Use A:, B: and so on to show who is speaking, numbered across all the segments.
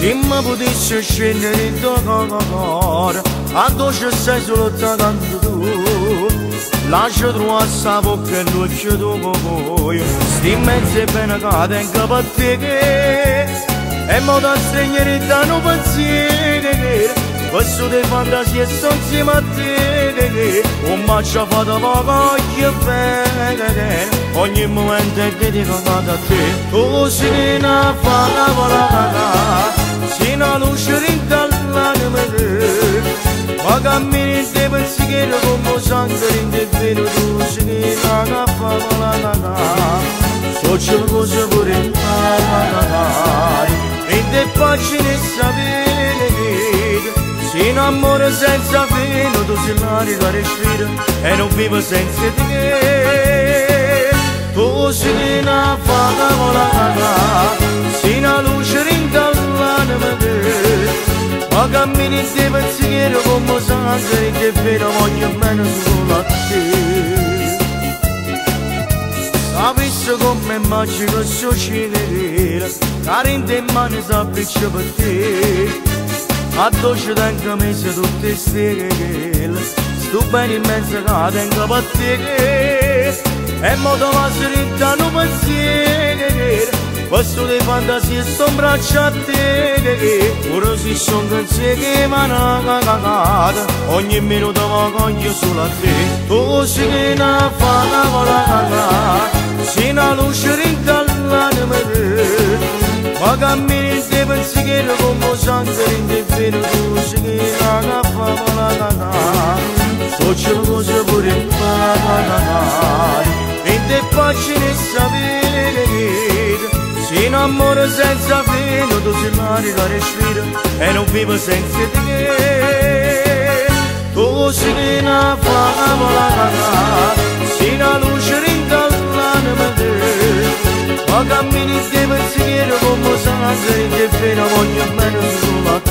A: Se mi potessi scendere in tuo cuore, a dove sei solo tanto tu, lascia trovare sta bocca e l'occhio tuo, sti mezzi bene che tengo per te, e mo da stregnere da non pensiero, questo di fantasia sto insieme a te, un bacio fatto poco che bene, ogni momento è dedicato a te, tu sei una favola, sei una luce rintallanima te, ma cammini in te pensiero come sangue in te vero, tu sei una favola, so c'è cosa pure in mare, in te pagine sapere, sei un amore senza fine, tu sei l'aria che respiro e non vivo senza te. Tu sei una favola, sei una luce rintallanima te, ma cammini in te pensiero come sangue in te vero, voglio bene solo a te. Sapessi come magico succedere, cari in te mani s'appiccia per te, a dolce tengo mese tutte stelle, sto bene in mezzo che tengo per te, e mo da passare non pensiero, questo di fantasia sto in braccio a te, ora si sono pensieri che mi hanno cagata, ogni minuto mi coglio solo a te, tu sei una favola, sei una luce rintallanima te, ma cammini in te pensiero come sangue in te vero, tu sei una favola, so c'è cosa pure in mare, in te pagine sapere, sei un amore senza fine, tu sei l'aria che respiro e non vivo senza te, tu sei una favola, sei una luce rintallanima te, ma cammini in te pensiero come sangue in te vero, voglio bene solo a te.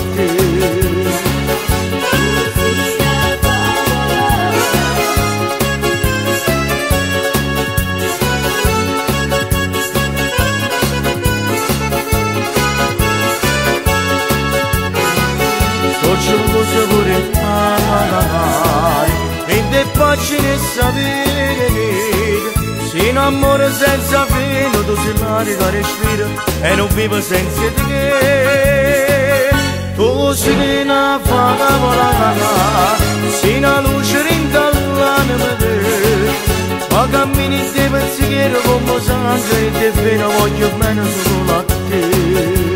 A: So cosa pure in mare, in te pagine sapere, sei un amore senza fine, tu sei l'aria che respiro e non vivo senza te, tu sei una favola, sei una luce rintallanima te, ma cammini in te pensiero come sangue in te vero, voglio bene solo a te.